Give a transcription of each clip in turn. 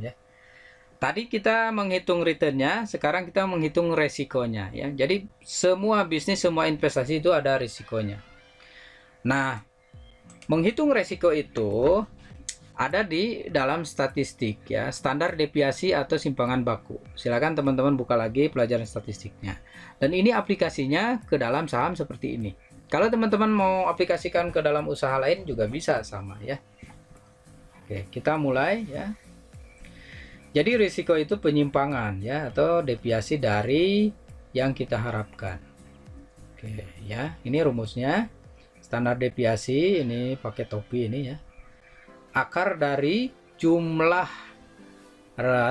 ya. Tadi kita menghitung returnnya, sekarang kita menghitung resikonya ya. Jadi semua bisnis, semua investasi itu ada risikonya. Nah, menghitung resiko itu ada di dalam statistik ya, standar deviasi atau simpangan baku. Silakan teman-teman buka lagi pelajaran statistiknya. Dan ini aplikasinya ke dalam saham seperti ini. Kalau teman-teman mau aplikasikan ke dalam usaha lain juga bisa sama ya. Oke, kita mulai ya. Jadi risiko itu penyimpangan ya, atau deviasi dari yang kita harapkan. Oke ya, ini rumusnya. Standar deviasi ini pakai topi ini ya. Akar dari jumlah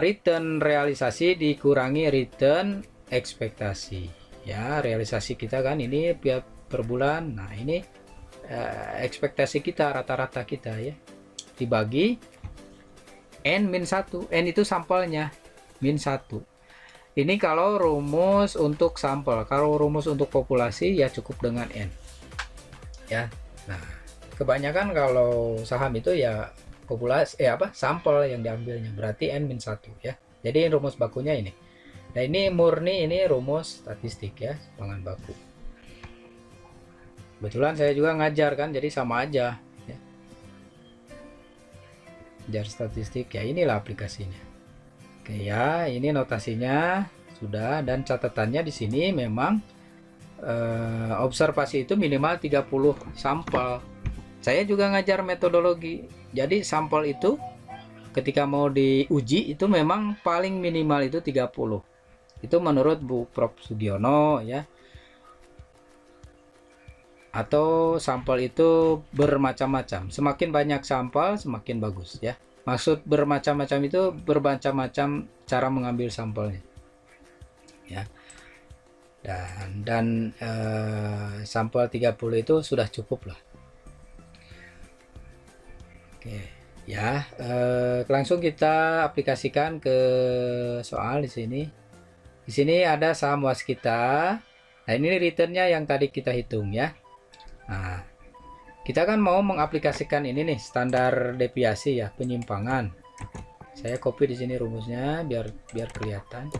return realisasi dikurangi return ekspektasi. Ya, realisasi kita kan ini per bulan. Nah, ini ekspektasi kita, rata-rata kita ya. Dibagi N-1, N itu sampelnya, -1. Ini kalau rumus untuk sampel. Kalau rumus untuk populasi ya cukup dengan N ya. Nah, kebanyakan kalau saham itu ya populasi sampel yang diambilnya, berarti N-1 ya. Jadi rumus bakunya ini. Nah, ini murni, ini rumus statistik ya, simpangan baku. Kebetulan saya juga ngajar kan, jadi sama aja. Jar statistik ya, inilah aplikasinya. Oke ya, ini notasinya sudah, dan catatannya di sini memang observasi itu minimal 30 sampel. Saya juga ngajar metodologi. Jadi sampel itu ketika mau diuji itu memang paling minimal itu 30. Itu menurut Bu Prof Sugiono ya. Atau sampel itu bermacam-macam, semakin banyak sampel semakin bagus ya. Maksud bermacam-macam itu bermacam-macam cara mengambil sampelnya ya. Dan sampel 30 itu sudah cukup lah. Oke ya, langsung kita aplikasikan ke soal di sini. Di sini ada saham waskita. Nah, ini returnnya yang tadi kita hitung ya. Nah, kita kan mau mengaplikasikan ini nih, standar deviasi ya, penyimpangan. Saya copy di sini rumusnya biar kelihatan.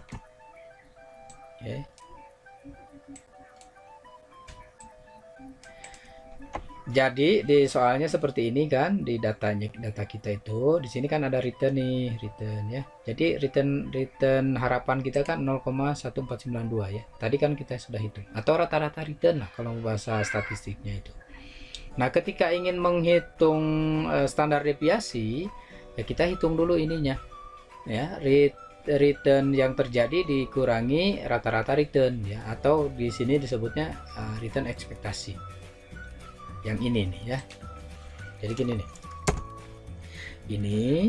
Oke. Jadi di soalnya seperti ini kan, di data kita itu di sini kan ada return nih, return ya. Jadi return harapan kita kan 0,1492 ya. Tadi kan kita sudah hitung, atau rata-rata return lah kalau bahasa statistiknya itu. Nah, ketika ingin menghitung standar deviasi ya, kita hitung dulu ininya ya, return yang terjadi dikurangi rata-rata return ya, atau di sini disebutnya return ekspektasi. Yang ini nih ya. Jadi gini nih, ini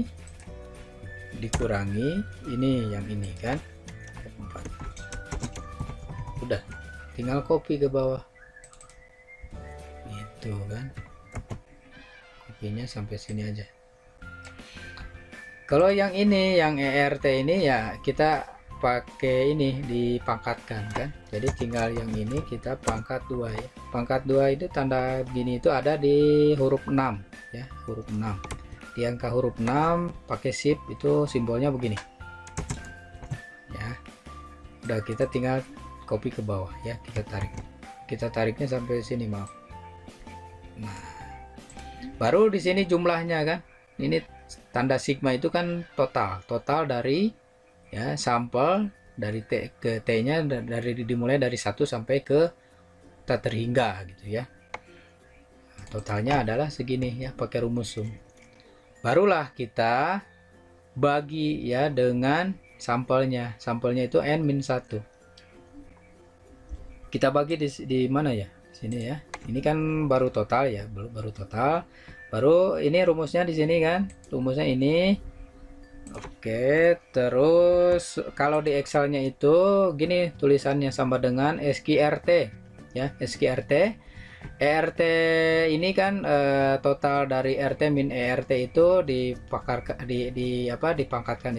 dikurangi ini, yang ini kan 4. Udah, tinggal copy ke bawah itu kan, kopinya sampai sini aja. Kalau yang ini, yang ERT ini ya kita pakai ini, dipangkatkan kan. Jadi tinggal yang ini kita pangkat 2 ya. Pangkat 2 itu tanda gini itu ada di huruf 6 ya, huruf 6. Di angka huruf 6 pakai shift itu simbolnya begini ya. Udah, kita tinggal copy ke bawah ya, kita tariknya sampai sini, maaf. Nah, baru di sini jumlahnya kan, ini tanda sigma itu kan total dari ya, sampel dari T ke T nya dimulai dari 1 sampai ke T terhingga gitu ya. Nah, totalnya adalah segini ya, pakai rumus sum. Barulah kita bagi ya dengan sampelnya itu N-1. Kita bagi di mana ya, sini ya. Ini kan baru total ya, baru total. Baru ini rumusnya di sini kan, rumusnya ini. Oke, terus kalau di Excelnya itu gini tulisannya, sama dengan SQRT ya, SQRT. ERT ini kan total dari RT min ERT itu dipangkatkan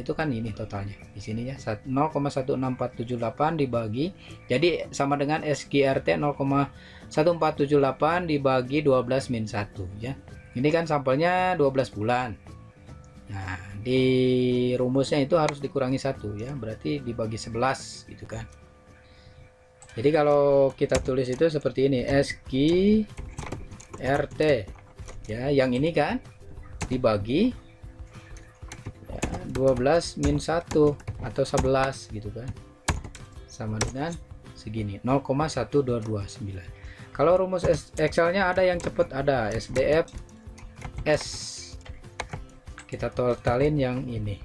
itu kan ini totalnya di sini ya, 0,16478 dibagi, jadi sama dengan SQRT 0,1478 dibagi 12 min 1 ya. Ini kan sampelnya 12 bulan. Nah, di rumusnya itu harus dikurangi 1 ya, berarti dibagi 11 gitu kan. Jadi kalau kita tulis itu seperti ini, SQRT ya, yang ini kan dibagi ya, 12 min 1 atau 11 gitu kan, sama dengan segini, 0,1229. Kalau rumus Excelnya ada yang cepat, ada SDF S, kita totalin yang ini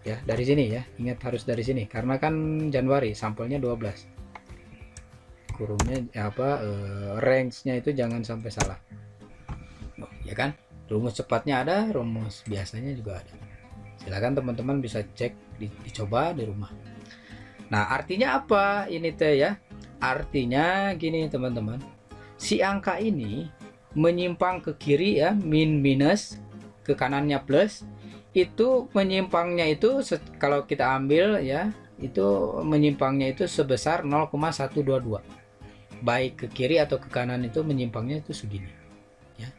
ya, dari sini ya, ingat harus dari sini karena kan Januari sampelnya 12, kurungnya range-nya itu jangan sampai salah ya kan. Rumus cepatnya ada, rumus biasanya juga ada, silakan teman-teman bisa cek, dicoba di rumah. Nah artinya apa ini teh ya, artinya gini teman-teman, si angka ini menyimpang ke kiri ya, min minus, ke kanannya plus, itu menyimpangnya itu kalau kita ambil ya, itu menyimpangnya itu sebesar 0,122, baik ke kiri atau ke kanan itu menyimpangnya itu segini ya.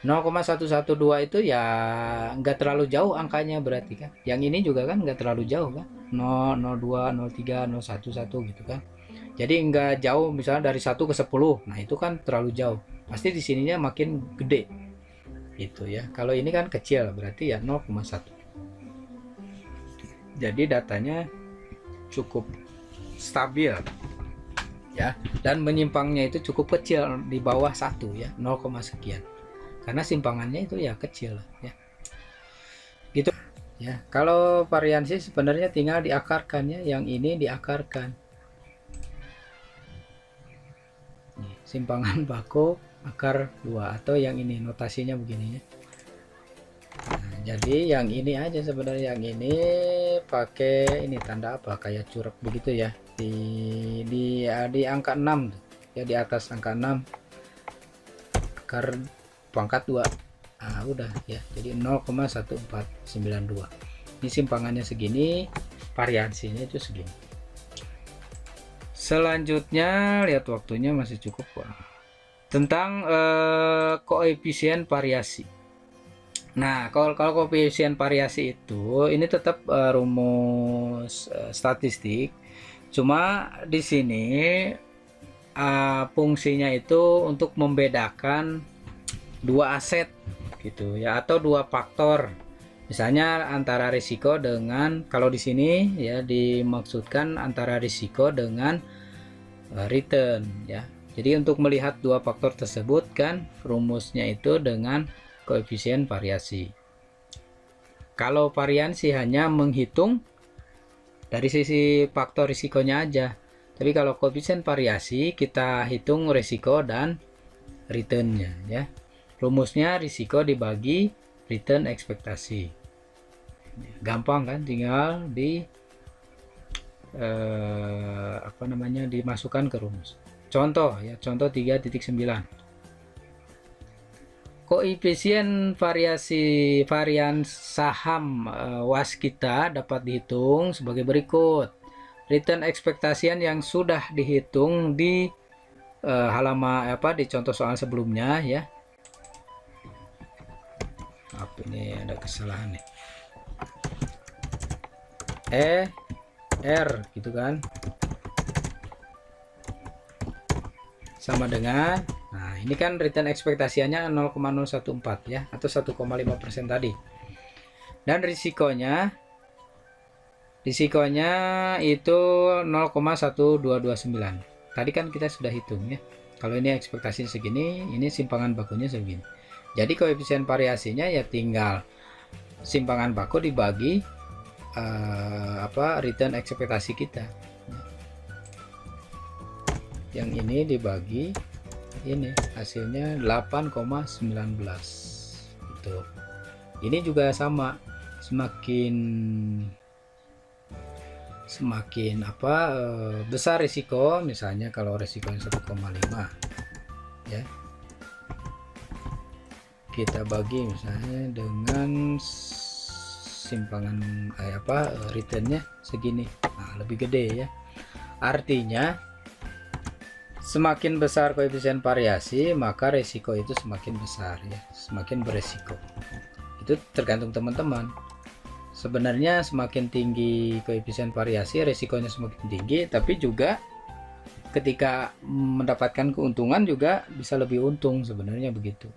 0,112 itu ya nggak terlalu jauh angkanya, berarti kan yang ini juga kan nggak terlalu jauh kan, 0, 02, 03, 011 gitu kan. Jadi nggak jauh, misalnya dari 1 ke 10, nah itu kan terlalu jauh, pasti di sininya makin gede itu ya. Kalau ini kan kecil, berarti ya 0,1. Jadi datanya cukup stabil ya, dan menyimpangnya itu cukup kecil, di bawah 1 ya, 0, sekian, karena simpangannya itu ya kecil ya gitu ya. Kalau variansi sebenarnya tinggal diakarkan ya, yang ini diakarkan. Simpangan bako akar 2, atau yang ini notasinya begini ya. Nah, jadi yang ini aja sebenarnya, yang ini pakai ini tanda apa kayak curug begitu ya, di angka 6 ya, di atas angka 6 akar pangkat 2. Nah, udah ya, jadi 0,1492. Ini simpangannya segini, variansinya itu segini. Selanjutnya lihat waktunya masih cukup Pak. Tentang koefisien variasi. Nah kalau koefisien variasi itu ini tetap rumus statistik, cuma di sini fungsinya itu untuk membedakan dua aset gitu ya, atau dua faktor. Misalnya antara risiko dengan, kalau di sini ya dimaksudkan antara risiko dengan return ya. Jadi untuk melihat dua faktor tersebut kan rumusnya itu dengan koefisien variasi. Kalau variansi hanya menghitung dari sisi faktor risikonya aja. Tapi kalau koefisien variasi kita hitung risiko dan returnnya ya. Rumusnya risiko dibagi return ekspektasi. Gampang kan, tinggal dimasukkan ke rumus. Contoh ya, contoh 3.9. Koefisien varian saham waskita dapat dihitung sebagai berikut. Return ekspektasian yang sudah dihitung di halaman di contoh soal sebelumnya ya. Ini ada kesalahan nih. R gitu kan, sama dengan, nah ini kan return ekspektasinya 0,014 ya, atau 1,5% tadi, dan risikonya itu 0,1229 tadi kan kita sudah hitung ya. Kalau ini ekspektasi segini, ini simpangan bakunya segini, jadi koefisien variasinya ya tinggal simpangan baku dibagi return ekspektasi kita. Yang ini dibagi ini, hasilnya 8,19 gitu. Ini juga sama, semakin besar risiko, misalnya kalau risikonya 1,5 ya, kita bagi misalnya dengan simpangan returnnya segini, nah lebih gede ya. Artinya semakin besar koefisien variasi maka resiko itu semakin besar ya, semakin beresiko Itu tergantung teman-teman. Sebenarnya semakin tinggi koefisien variasi, resikonya semakin tinggi, tapi juga ketika mendapatkan keuntungan juga bisa lebih untung, sebenarnya begitu.